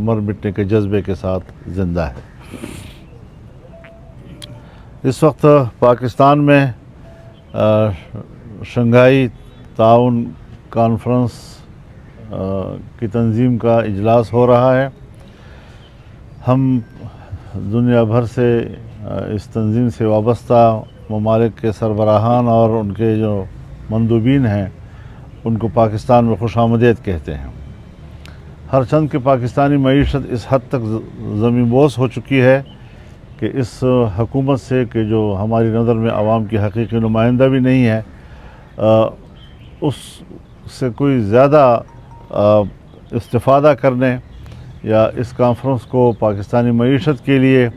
مر مٹنے کے جذبے کے ساتھ زندہ ہے۔ اس وقت پاکستان میں شنگھائی تعاون کانفرنس کی تنظیم کا اجلاس ہو رہا ہے۔ ہم دنیا بھر سے اس تنظیم سے وابستہ ممالک کے سربراہان اور ان کے جو مندوبین ہیں ان کو پاکستان میں خوش آمدید کہتے ہیں۔ ہر چند کہ پاکستانی معیشت اس حد تک زمین بوس ہو چکی ہے کہ اس حکومت سے کہ جو ہماری نظر میں عوام کی حقیقی نمائندہ بھی نہیں ہے، اس سے کوئی زیادہ استفادہ کرنے یا اس کانفرنس کو پاکستانی معیشت کے لیے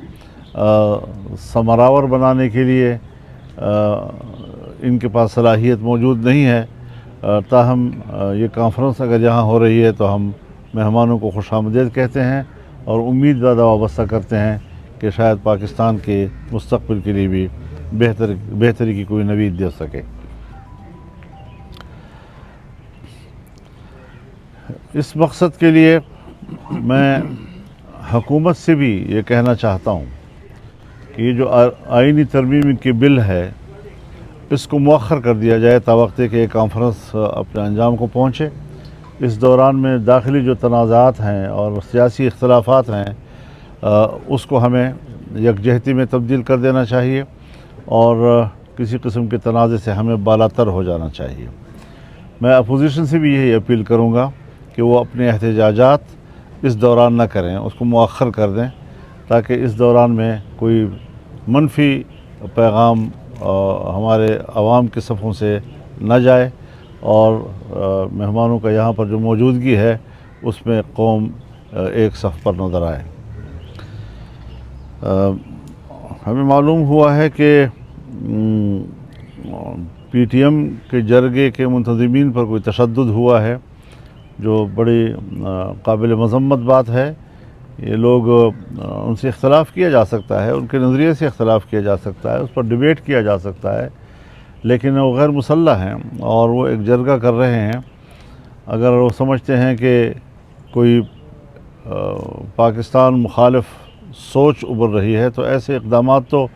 ثمرآور بنانے کے لیے ان کے پاس صلاحیت موجود نہیں ہے۔ تاہم یہ کانفرنس اگر یہاں ہو رہی ہے تو ہم مہمانوں کو خوش آمدید کہتے ہیں اور امید زیادہ وابستہ کرتے ہیں کہ شاید پاکستان کے مستقبل کے لیے بھی بہتری کی کوئی نوید دے سکے۔ اس مقصد کے لیے میں حکومت سے بھی یہ کہنا چاہتا ہوں کہ یہ جو آئینی ترمیم کی بل ہے اس کو مؤخر کر دیا جائے تاوقت کہ یہ کانفرنس اپنے انجام کو پہنچے۔ اس دوران میں داخلی جو تنازعات ہیں اور سیاسی اختلافات ہیں اس کو ہمیں یکجہتی میں تبدیل کر دینا چاہیے اور کسی قسم کے تنازع سے ہمیں بالاتر ہو جانا چاہیے۔ میں اپوزیشن سے بھی یہی اپیل کروں گا کہ وہ اپنے احتجاجات اس دوران نہ کریں، اس کو مؤخر کر دیں تاکہ اس دوران میں کوئی منفی پیغام ہمارے عوام کے صفوں سے نہ جائے اور مہمانوں کا یہاں پر جو موجودگی ہے اس میں قوم ایک صف پر نظر آئے۔ ہمیں معلوم ہوا ہے کہ پی ٹی ایم کے جرگے کے منتظمین پر کوئی تشدد ہوا ہے، جو بڑی قابل مذمت بات ہے۔ یہ لوگ ان سے اختلاف کیا جا سکتا ہے، ان کے نظریے سے اختلاف کیا جا سکتا ہے، اس پر ڈیبیٹ کیا جا سکتا ہے، لیکن وہ غیر مسلح ہیں اور وہ ایک جرگہ کر رہے ہیں۔ اگر وہ سمجھتے ہیں کہ کوئی پاکستان مخالف سوچ ابھر رہی ہے تو ایسے اقدامات تو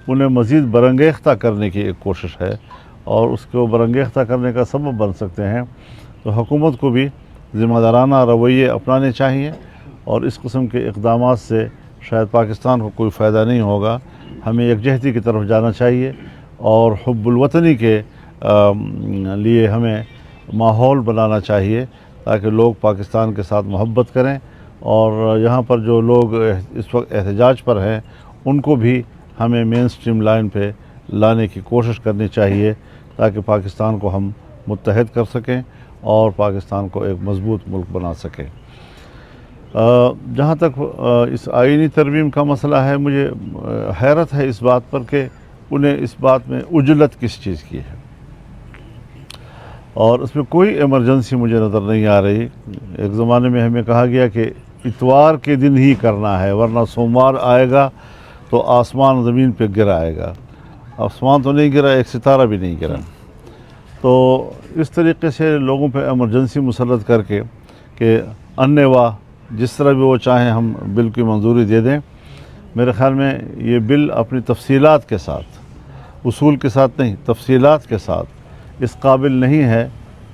انہیں مزید برانگیختہ کرنے کی ایک کوشش ہے اور اس کو برانگیختہ کرنے کا سبب بن سکتے ہیں۔ تو حکومت کو بھی ذمہ دارانہ رویے اپنانے چاہیے اور اس قسم کے اقدامات سے شاید پاکستان کو کوئی فائدہ نہیں ہوگا۔ ہمیں یکجہتی کی طرف جانا چاہیے اور حب الوطنی کے لیے ہمیں ماحول بنانا چاہیے تاکہ لوگ پاکستان کے ساتھ محبت کریں اور یہاں پر جو لوگ اس وقت احتجاج پر ہیں ان کو بھی ہمیں مین سٹریم لائن پہ لانے کی کوشش کرنی چاہیے تاکہ پاکستان کو ہم متحد کر سکیں اور پاکستان کو ایک مضبوط ملک بنا سکیں۔ جہاں تک اس آئینی ترمیم کا مسئلہ ہے، مجھے حیرت ہے اس بات پر کہ انہیں اس بات میں عجلت کس چیز کی ہے اور اس میں کوئی ایمرجنسی مجھے نظر نہیں آ رہی۔ ایک زمانے میں ہمیں کہا گیا کہ اتوار کے دن ہی کرنا ہے ورنہ سوموار آئے گا تو آسمان زمین پہ گر آئے گا۔ آسمان تو نہیں گرا، ایک ستارہ بھی نہیں گرا۔ تو اس طریقے سے لوگوں پہ ایمرجنسی مسلط کر کے کہ انوا جس طرح بھی وہ چاہیں ہم بل کی منظوری دے دیں، میرے خیال میں یہ بل اپنی تفصیلات کے ساتھ، اصول کے ساتھ نہیں، تفصیلات کے ساتھ اس قابل نہیں ہے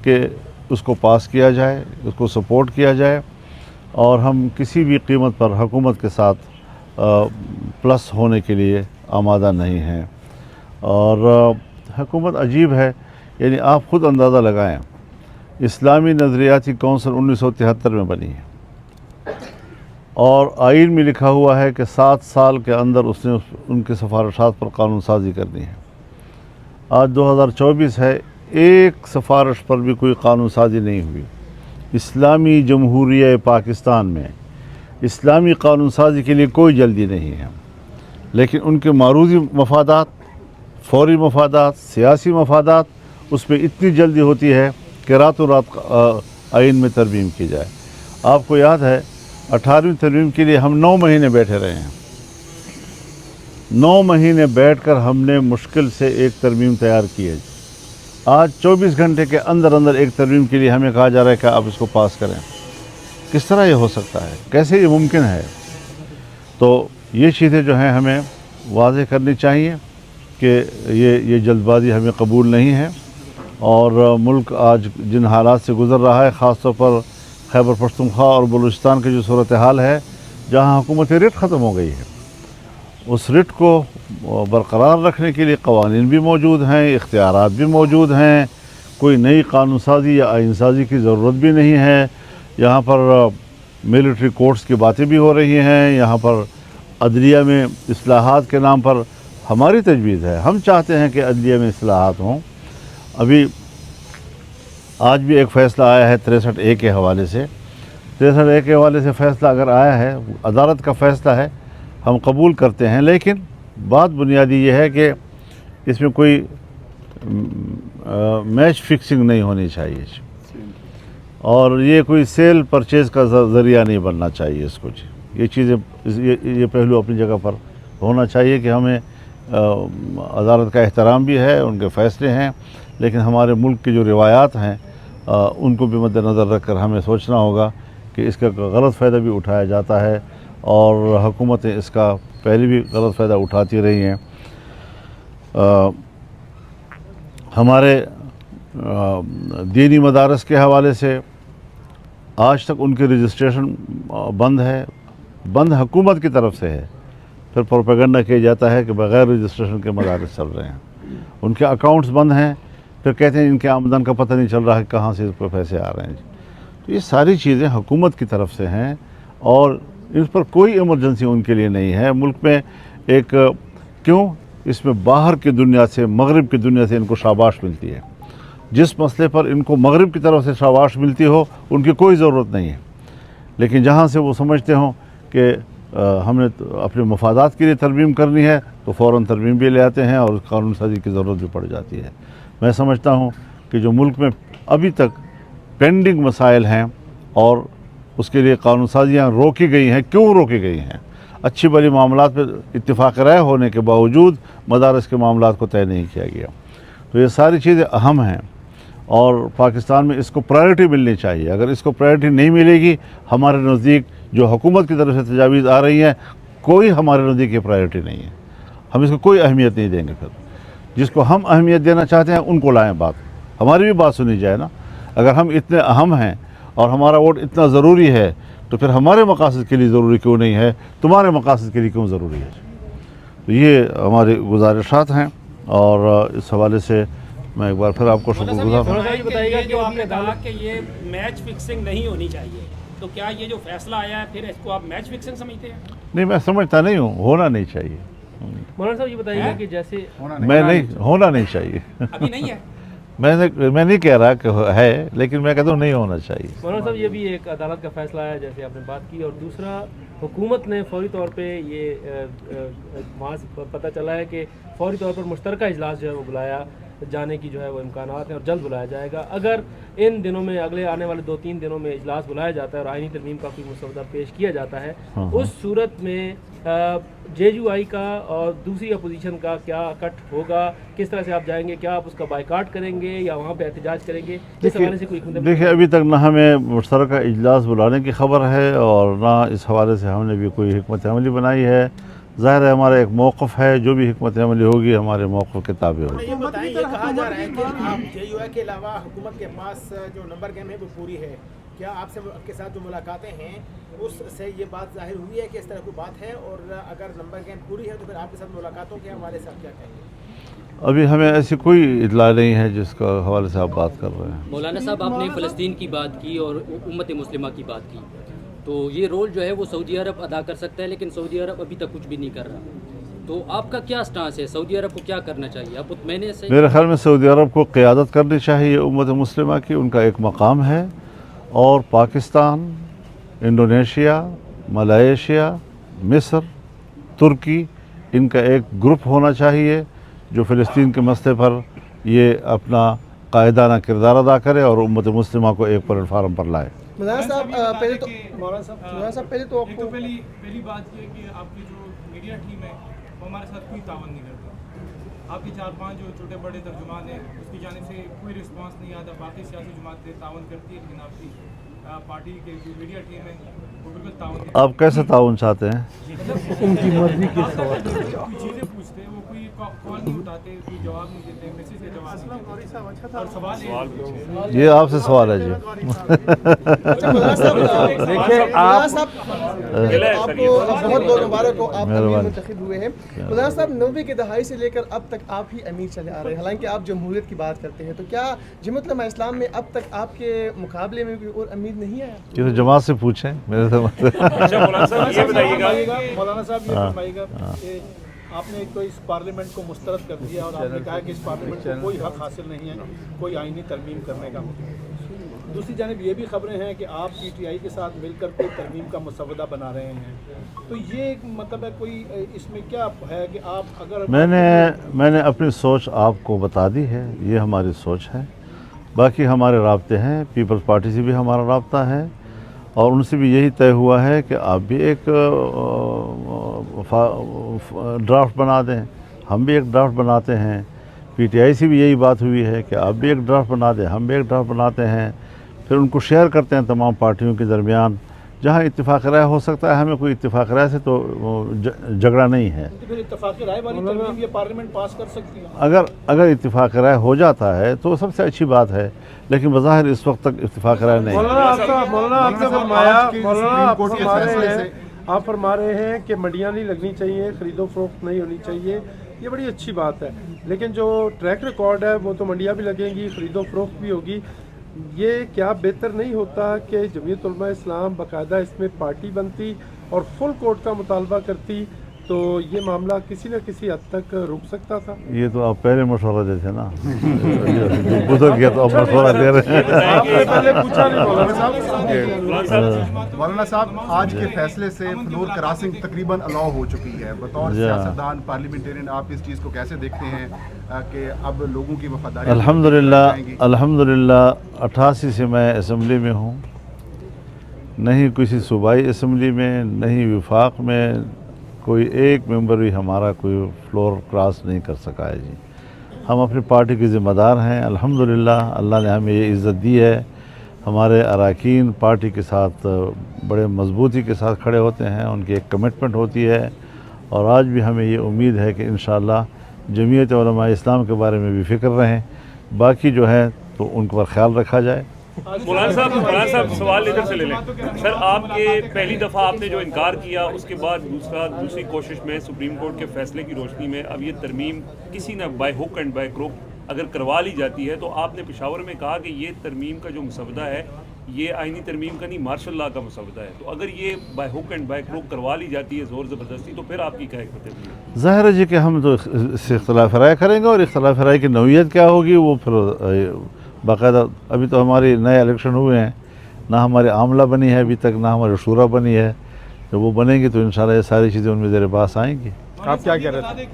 کہ اس کو پاس کیا جائے، اس کو سپورٹ کیا جائے اور ہم کسی بھی قیمت پر حکومت کے ساتھ پلس ہونے کے لیے آمادہ نہیں ہیں۔ اور حکومت عجیب ہے، یعنی آپ خود اندازہ لگائیں، اسلامی نظریاتی کونسل 1973 میں بنی ہے اور آئین میں لکھا ہوا ہے کہ 7 سال کے اندر اس نے ان کی سفارشات پر قانون سازی کرنی ہے۔ آج 2024 ہے، ایک سفارش پر بھی کوئی قانون سازی نہیں ہوئی۔ اسلامی جمہوریہ پاکستان میں اسلامی قانون سازی کے لیے کوئی جلدی نہیں ہے، لیکن ان کے معروضی مفادات، فوری مفادات، سیاسی مفادات، اس میں اتنی جلدی ہوتی ہے کہ راتوں رات آئین میں ترمیم کی جائے۔ آپ کو یاد ہے 18ویں ترمیم کے لیے ہم 9 مہینے بیٹھے رہے ہیں۔ 9 مہینے بیٹھ کر ہم نے مشکل سے ایک ترمیم تیار کی ہے۔ آج 24 گھنٹے کے اندر ایک ترمیم کے لیے ہمیں کہا جا رہا ہے کہ آپ اس کو پاس کریں۔ किस तरह ये हो सकता है, कैसे ये मुमकिन है। तो ये चीज़ें जो हैं हमें वाज़ेह करनी चाहिए कि ये जल्दबाज़ी हमें कबूल नहीं है। और मुल्क आज जिन हालात से गुज़र रहा है, ख़ास तौर पर खैबर पख्तूनख्वा और बलूचिस्तान की जो सूरत हाल है, जहाँ हुकूमत रिट ख़त्म हो गई है, उस रिट को बरकरार रखने के लिए क़वानीन भी मौजूद हैं, इख्तियारात भी मौजूद हैं, कोई नई कानून साज़ी या आइन साज़ी की ज़रूरत भी नहीं है। यहाँ पर मिलिट्री कोर्ट्स की बातें भी हो रही हैं, यहाँ पर अदलिया में इस्लाहात के नाम पर हमारी तजवीज़ है, हम चाहते हैं कि अदलिया में इस्लाहात हों। अभी आज भी एक फ़ैसला आया है 63A के हवाले से। 63A के हवाले से फ़ैसला अगर आया है, अदालत का फ़ैसला है, हम कबूल करते हैं, लेकिन बात बुनियादी ये है कि इसमें कोई मैच फिक्सिंग नहीं होनी चाहिए और ये कोई सेल परचेज़ का ज़रिया नहीं बनना चाहिए इसको। ये चीज़ें ये पहलू अपनी जगह पर होना चाहिए कि हमें अदालत का एहतराम भी है, उनके फ़ैसले हैं, लेकिन हमारे मुल्क की जो रिवायात हैं उनको भी मद्देनज़र रख कर हमें सोचना होगा कि इसका गलत फ़ायदा भी उठाया जाता है और हुकूमतें इसका पहले भी गलत फ़ायदा उठाती रही हैं। हमारे दीनी मदारस के हवाले से आज तक उनकी रजिस्ट्रेशन बंद हुकूमत की तरफ से है। फिर प्रोपेगेंडा किया जाता है कि बग़ैर रजिस्ट्रेशन के मदारस चल रहे हैं, उनके अकाउंट्स बंद हैं, फिर कहते हैं इनके आमदन का पता नहीं चल रहा है कहाँ से इस पर पैसे आ रहे हैं। तो ये सारी चीज़ें हुकूमत की तरफ से हैं और इस पर कोई इमरजेंसी उनके लिए नहीं है। मुल्क में एक क्यों इसमें बाहर की दुनिया से, मगरिब की दुनिया से इनको शाबाश मिलती है। जिस मसले पर इनको मगरिब की तरफ से शाबाश मिलती हो उनकी कोई ज़रूरत नहीं है, लेकिन जहाँ से वो समझते हों कि हमने तो अपने मफादात के लिए तरमीम करनी है तो फ़ौरन तरमीम भी ले आते हैं और कानून साज़ी की ज़रूरत भी पड़ जाती है। मैं समझता हूँ कि जो मुल्क में अभी तक पेंडिंग मसाइल हैं और उसके लिए कानून साज़ियाँ रोकी गई हैं, क्यों रोकी गई हैं? अच्छी भली मामलात पर इत्तिफाक़ राय होने के बावजूद मदारस के मामलात को तय नहीं किया गया। तो ये सारी चीज़ें अहम हैं और पाकिस्तान में इसको प्रायोरिटी मिलनी चाहिए। अगर इसको प्रायोरिटी नहीं मिलेगी, हमारे नज़दीक जो हुकूमत की तरफ से तजावीज़ आ रही हैं, कोई हमारे नज़दीक ये प्रायोरिटी नहीं है, हम इसको कोई अहमियत नहीं देंगे। फिर जिसको हम अहमियत देना चाहते हैं उनको लाएं बात, हमारी भी बात सुनी जाए ना। अगर हम इतने अहम हैं और हमारा वोट इतना ज़रूरी है तो फिर हमारे मकासद के लिए ज़रूरी क्यों नहीं है, तुम्हारे मकासद के लिए क्यों ज़रूरी है? तो ये हमारी गुजारिशात हैं और इस हवाले से मैं एक बार फिर आपको शुक्रगुज़ार हूँ। बताइएगा कि आपने कहा कि ये मैच फिक्सिंग नहीं होनी चाहिए, तो क्या ये जो फैसला आया है फिर इसको आप मैच फिक्सिंग समझते हैं? नहीं, मैं समझता नहीं हूँ, होना नहीं चाहिए। मौलाना साहब ये बताइएगा कि जैसे होना नहीं चाहिए। अभी नहीं है। मैं नहीं कह रहा कि है, लेकिन मैं कहता हूँ नहीं होना चाहिए। मौलाना साहब ये भी एक अदालत का फैसला है जैसे आपने बात की, और दूसरा हुकूमत ने फौरी तौर पे ये वहाँ से पता चला है कि फौरी तौर पर मुश्तरका इजलास जो है वो बुलाया जाने की जो है वो इम्कानात हैं और जल्द बुलाया जाएगा। अगर इन दिनों में, अगले आने वाले 2-3 दिनों में इजलास बुलाया जाता है और आईनी तरमीम का कोई मसौदा पेश किया जाता है, उस सूरत में JUI का और दूसरी अपोजिशन का क्या कट होगा, किस तरह से आप जाएंगे? क्या आप उसका बाइकाट करेंगे या वहाँ पे एहतजाज करेंगे? इस हवाले से कोई देखिए, अभी तक ना हमें मुश्तरका इजलास बुलाने की खबर है और ना इस हवाले से हमने भी कोई हिकमत अमली बनाई है। ज़ाहिर है हमारा एक मौक़िफ़ है, जो भी हिकमत अमली होगी हमारे मौक़िफ़ के ताबे होगी। ये बताएं, ये कहा जा रहा है कि आप JUI के अलावा हुकूमत के पास जो नंबर गेम है वो पूरी है, क्या आपसे के साथ जो मुलाकातें हैं उससे ये बात जाहिर हुई है कि इस तरह की बात है? और अगर नंबर गेम पूरी है तो फिर आपके साथ मुलाकातों के हवाले से आप क्या कहेंगे? अभी हमें ऐसी कोई इतला नहीं है जिसका हवाले से आप बात कर रहे हैं। मौलाना साहब, आपने फ़लस्तीन की बात की और उम्मत मुस्लिमा की बात की, तो ये रोल जो है वो सऊदी अरब अदा कर सकता है, लेकिन सऊदी अरब अभी तक कुछ भी नहीं कर रहा। तो आपका क्या स्टांस है? सऊदी अरब को क्या करना चाहिए? आप मैंने मेरे ख्याल में सऊदी अरब को क़यादत करनी चाहिए उम्मत मुस्लिमा की, उनका एक मकाम है। और पाकिस्तान, इंडोनेशिया, मलेशिया, मिस्र, तुर्की, इनका एक ग्रुप होना चाहिए जो फ़लस्तीन के मसले पर ये अपना कायदाना किरदार अदा करे और उम्मत मुस्लिमा को एक प्लेटफार्म पर लाए। मौलाना साहब पहले तो आपको पहली बात ये है कि आपकी जो मीडिया टीम है वो हमारे साथ कोई तावन नहीं करती। आपके 4-5 जो छोटे बड़े तर्जुमान हैं उसकी जानिब से कोई रिस्पांस नहीं आता। बाकी सियासी जमातें तावन करती है, लेकिन आपकी पार्टी के जो मीडिया टीम है वो बिल्कुल ताउन नहीं आप कैसे ताउन चाहते हैं? कोई चीज़ें पूछते हैं, वो कोई कॉल नहीं उठाते, कोई जवाब नहीं देते, मैसेज का जवाब नहीं देते, और सवाल ये आपसे सवाल है जी। देखिए आपको बहुत बहुत मुबारक हो, आप अमीर मुंतखब हुए हैं। मौलाना साहब 90 की दहाई से लेकर अब तक आप ही अमीर चले आ रहे हैं, हालांकि आप जमहूरियत की बात करते हैं, तो क्या जमात इस्लाम में अब तक आपके मुकाबले में कोई और अमीर नहीं आया? ये तो जमात से पूछें, मेरे से मत। मौलाना साहब ये फरमाइएगा कि आपने तो इस पार्लियामेंट को मुस्तरद कर दिया और आपने कहा कि इस पार्लियामेंट को कोई हक हासिल नहीं है कोई आईनी तरमीम करने का। दूसरी जानिब ये भी खबरें हैं कि आप PTI के साथ मिलकर कोई तरमीम का मसवदा बना रहे हैं, तो ये मतलब है कोई इसमें क्या है कि आप अगर मैंने अपनी सोच आपको बता दी है, ये हमारी सोच है। बाकी हमारे राब्ते हैं, पीपल्स पार्टी से भी हमारा राब्ता है और उनसे भी यही तय हुआ है कि आप भी एक ड्राफ्ट बना दें, हम भी एक ड्राफ्ट बनाते हैं। PTI से भी यही बात हुई है कि आप भी एक ड्राफ्ट बना दें, हम भी एक ड्राफ्ट बनाते हैं, फिर उनको शेयर करते हैं तमाम पार्टियों के दरमियान। जहाँ इत्तेफाक राय हो सकता है, हमें कोई इत्तेफाक राय से तो झगड़ा नहीं है। तो फिर इत्तेफाक राय वाली तरमीम ये पार्लियामेंट पास कर सकती है? अगर इत्तेफाक राय हो जाता है तो सबसे अच्छी बात है, लेकिन बज़ाहिर इस वक्त तक इत्तेफाक राय नहीं है। आप फरमा रहे हैं कि मंडियाँ नहीं लगनी चाहिए, ख़रीदो फरोख्त नहीं होनी चाहिए, ये बड़ी अच्छी बात है, लेकिन जो ट्रैक रिकॉर्ड है वो तो मंडियाँ भी लगेंगी, ख़रीदो फरोख्त भी होगी। ये क्या बेहतर नहीं होता कि जमीयत उलमा इस्लाम बाकायदा इसमें पार्टी बनती और फुल कोर्ट का मुतालबा करती, तो ये मामला किसी न किसी हद तक रुक सकता था? ये तो आप पहले मशवरा देते ना, गुजर गया तो अब मशवरा दे रहे हैं। आपने पहले पूछा नहीं मौलाना साहब, आज के फैसले से फ्लोर क्रॉसिंग तकरीबन अलाउ हो चुकी है। बतौर सियासतदान पार्लियामेंटेरियन आप इस चीज़ को कैसे देखते हैं कि अब लोगों की वफादारी? अल्हम्दुलिल्लाह 88 से मैं असम्बली में हूँ, नहीं किसी सूबाई असम्बली में, नहीं विफाक में कोई एक मेंबर भी हमारा कोई फ्लोर क्रॉस नहीं कर सका है जी। हम अपनी पार्टी के ज़िम्मेदार हैं, अल्हम्दुलिल्लाह अल्लाह ने हमें ये इज़्ज़त दी है। हमारे अरकान पार्टी के साथ बड़े मजबूती के साथ खड़े होते हैं, उनकी एक कमिटमेंट होती है और आज भी हमें ये उम्मीद है कि इंशाअल्लाह जमीयत उलमा इस्लाम के बारे में भी फ़िक्र रहें, बाकी जो है तो उन पर ख्याल रखा जाए। मौलाना साहब सवाल इधर से ले लें सर, आपके पहली दफ़ा आपने जो इनकार किया उसके बाद दूसरी कोशिश में सुप्रीम कोर्ट के फैसले की रोशनी में अब ये तरमीम किसी न by hook and by crook अगर करवा ली जाती है, तो आपने पेशावर में कहा कि ये तरमीम का जो मसवदा है ये आइनी तरमीम का नहीं मार्शल लॉ का मसवदा है, तो अगर ये by hook and by crook करवा ली जाती है ज़ोर ज़बरदस्ती, तो फिर आपकी क्या है? ज़ाहिर है जी कि हम तो इससे इख्तलाफ राय करेंगे और इख्तलाफ राय की नौइयत क्या होगी वो फिर बाकायदा। अभी तो हमारे नए इलेक्शन हुए हैं, ना हमारी आमला बनी है अभी तक, ना हमारी शूरा बनी है। जब वो बनेंगी तो इंशाल्लाह ये सारी चीज़ें उनमें ज़ेरे पास आएंगी। आप क्या कह रहे थे?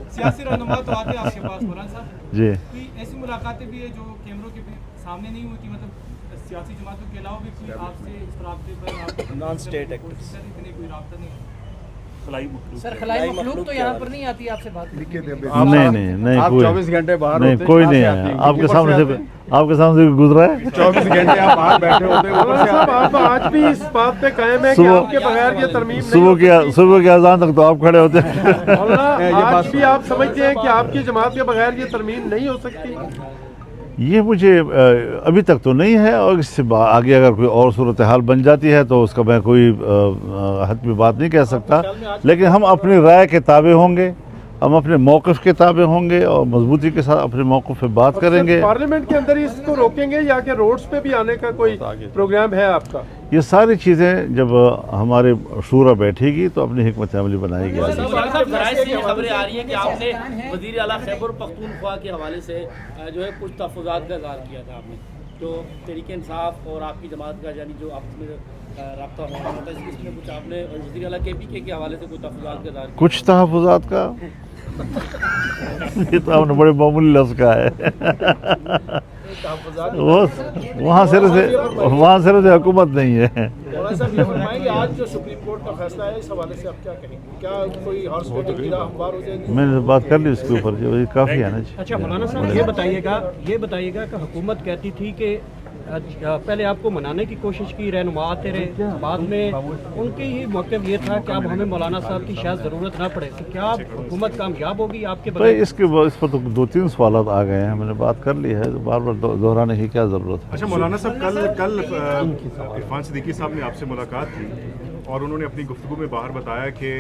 सियासी रहनुमा तो आते हैं आपके पास मौलाना साहब जी, ऐसी मुलाकातें भी है जो कैमरों के सामने नहीं होती, मतलब सियासी जमातों के अलावा भी कोई आपसे इस राब्ते पर नॉन स्टेट एक्टर्स कोई राब्ता नहीं है? सर खलाई मखलूक तो यहाँ पर नहीं आती आपसे बात? नहीं आप 24 घंटे बाहर नहीं, होते कोई नहीं आया आपके सामने से गुजरा है। 24 घंटे आप बाहर बैठे होते हैं। आप आज भी इस बात पे कायम है कि आपके बगैर ये तरमीम सुबह के अजान तक तो आप खड़े होते हैं। आज भी आप समझते हैं कि आपकी जमात के बगैर ये तरमीम नहीं हो सकती? ये मुझे अभी तक तो नहीं है, और इससे आगे अगर कोई और सूरत हाल बन जाती है तो उसका मैं कोई हद में बात नहीं कह सकता, लेकिन हम अपनी राय के ताबे होंगे, हम अपने मौक़िफ़ के ताबे होंगे और मजबूती के साथ अपने मौक़िफ़ पे बात करेंगे। पार्लियामेंट के अंदर ही इसको रोकेंगे या कि रोड्स पे भी आने का कोई प्रोग्राम है आपका? ये सारी चीज़ें जब हमारे शूरा बैठेगी तो अपनी हिकमत अमली बनाएगी। खबरें आ रही है कि आपने वज़ीर आला खैबर पख्तूनख्वा के हवाले से जो है कुछ तहफ़्फ़ुज़ात का इज़हार किया था आपने, जो तहरीक इंसाफ और आपकी जमात का यानी जो आपस में रब्ता हो रहा था, इसमें कुछ आपने वज़ीर आला KPK के हवाले से कुछ तहफ़्फ़ुज़ात का इज़हार किया? कुछ तहफ़्फ़ुज़ात का ये तो आपने बड़े मामूली लफ्ज़ का है। तहफ़्फ़ुज़ात वहाँ सिर्फ से हुकूमत नहीं है। मौलाना साहब ये फरमाएं कि आज जो सुप्रीम कोर्ट का फैसला है इस हवाले से आप क्या कहेंगे? क्या कोई हॉर्स ट्रेडिंग की राह हमवार हो जाएगी? मैंने बात कर ली उसके ऊपर, जो काफ़ी है ना जी। अच्छा मौलाना साहब ये बताइएगा कि हुकूमत कहती थी कि पहले आपको मनाने की कोशिश की, रहनुमा आते रहे, बाद में उनके ही मौक़िफ़ ये था कि अब हमें मौलाना साहब की शायद ज़रूरत ना पड़े, तो क्या हुकूमत कामयाब होगी आपके भाई? इस पर तो 2-3 सवाल आ गए हैं, मैंने बात कर ली है, तो बार बार दोहराने की क्या ज़रूरत है। अच्छा मौलाना साहब, कल इरफान सिद्दीकी साहब ने आपसे मुलाकात की और उन्होंने अपनी गुफ्तगू में बाहर बताया कि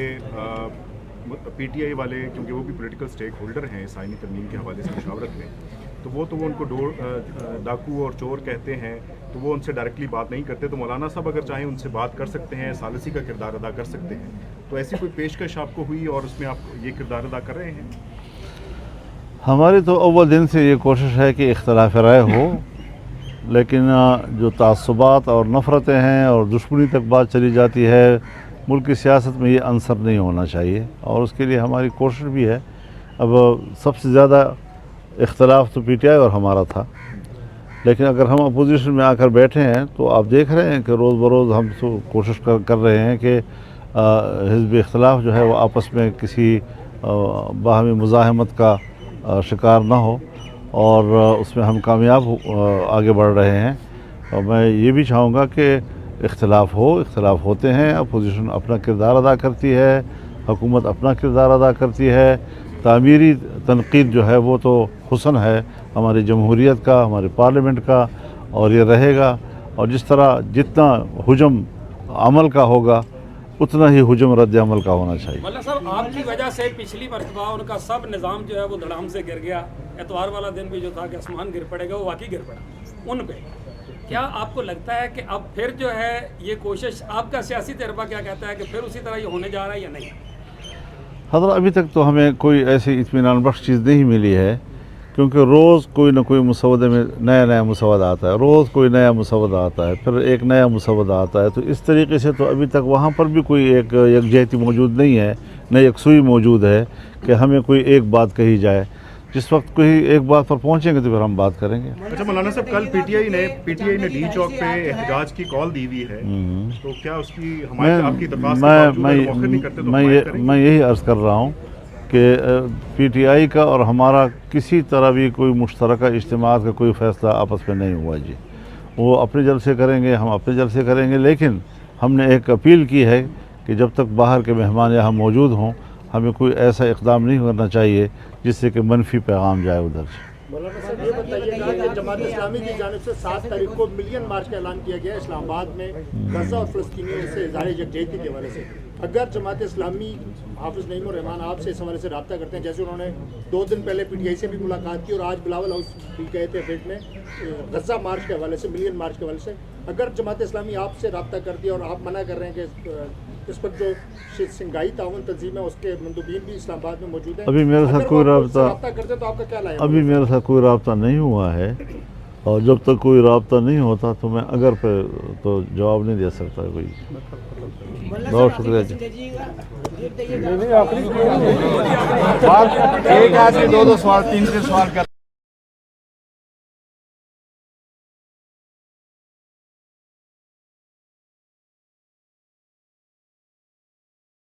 PTI वाले, क्योंकि वो भी पॉलिटिकल स्टेक होल्डर हैं इस आईनी तरमीम के हवाले से मुशावरत में, तो वो उनको डाकू और चोर कहते हैं, तो वो उनसे डायरेक्टली बात नहीं करते। तो मौलाना साहब अगर चाहें उनसे बात कर सकते हैं, सालसी का किरदार अदा कर सकते हैं। तो ऐसी कोई पेशकश आपको हुई और उसमें आप ये किरदार अदा कर रहे हैं? हमारी तो अव्वल दिन से ये कोशिश है कि इख्तलाफ राय हो, लेकिन जो तासुबात और नफ़रतें हैं और दुश्मनी तक बात चली जाती है, मुल्क की सियासत में ये अंसर नहीं होना चाहिए, और उसके लिए हमारी कोशिश भी है। अब सबसे ज़्यादा इख्तलाफ तो PTI और हमारा था, लेकिन अगर हम अपोजिशन में आकर बैठे हैं तो आप देख रहे हैं कि रोज़ बरोज़ हम तो कोशिश कर रहे हैं कि हिज़्ब इख्तलाफ जो है वो आपस में किसी बाहमी मुज़ाहमत का शिकार ना हो, और उसमें हम कामयाब आगे बढ़ रहे हैं। और मैं ये भी चाहूँगा कि इख्तलाफ होते हैं, अपोजिशन अपना किरदार अदा करती है, हुकूमत अपना किरदार अदा करती है। तामीरी तनकीद जो है वो तो हुस्न है हमारी जमहूरियत का, हमारे पार्लियामेंट का, और ये रहेगा। और जिस तरह जितना हुजम अमल का होगा उतना ही हुजम रद्द अमल का होना चाहिए। मौलाना साहब, आपकी वजह से पिछली मरतबा उनका सब निज़ाम जो है वो धड़ाम से गिर गया। एतवार वाला दिन भी जो था कि आसमान गिर पड़ेगा, वो वाकई गिर पड़ा उन पे। क्या आपको लगता है कि अब फिर जो है ये कोशिश, आपका सियासी तजर्बा क्या कहता है कि फिर उसी तरह ये होने जा रहा है या नहीं? हज़रत अभी तक तो हमें कोई ऐसी इत्मीनान बख्श चीज़ नहीं मिली है, क्योंकि रोज़ कोई ना कोई मुसवदे में नया मुसवदा आता है, रोज़ कोई नया मुसवदा आता है, फिर एक नया मुसवदा आता है। तो इस तरीके से तो अभी तक वहाँ पर भी कोई एक यकजहती मौजूद नहीं है, न यकसुई मौजूद है कि हमें कोई एक बात कही जाए। जिस वक्त कोई एक बात पर पहुँचेंगे तो फिर हम बात करेंगे। अच्छा मौलाना साहब, कल PTI ने डी चौक पे एहतजाज की कॉल दी हुई है, तो क्या उसकी हमारे आपकी दरख्वास्त के बावजूद अगर मौखिर नहीं करते तो मैं यही अर्ज़ कर रहा हूँ कि PTI का और हमारा किसी तरह भी कोई मुश्तरका इज्तिमा का कोई फ़ैसला आपस में नहीं हुआ जी। वो अपने जलसे करेंगे, हम अपने जलसे करेंगे, लेकिन हमने एक अपील की है कि जब तक बाहर के मेहमान यहाँ मौजूद हों, हमें कोई ऐसा इक़दाम नहीं करना चाहिए जिससे कि मनफी पैगाम जाए उधर से। मौलाना साहब ये बताइएगा कि जमात इस्लामी की जानिब से 7 तारीख को मिलियन मार्च का ऐलान किया गया है इस्लामाबाद में गजा और फ़लस्तीनियों से इज़हार यकजहती के हवाले से। अगर जमात इस्लामी हाफिज़ नईमुर रहमान आपसे इस हवाले से रब्ता करते हैं, जैसे उन्होंने 2 दिन पहले PTI से भी मुलाकात की और आज बिलावल हाउस भी गए थे फेट में गजा मार्च के हवाले से, मिलियन मार्च के हवाले से, अगर जमात इस्लामी आपसे रब्ता करती है और आप मना कर रहे हैं कि इस वक्त जो सिंगाई ताउन तंजीम है उसके मंदूबीन भी इस्लामाबाद में मौजूद है, अभी मेरे साथ कोई रब्ता करते तो आपका क्या लाया? अभी मेरे साथ कोई रब्ता नहीं हुआ है, और जब तक कोई रब्ता नहीं होता तो मैं अगर पे तो जवाब नहीं दे सकता कोई। बहुत शुक्रिया जी। एक आदमी 2 सवाल 3 सवाल कर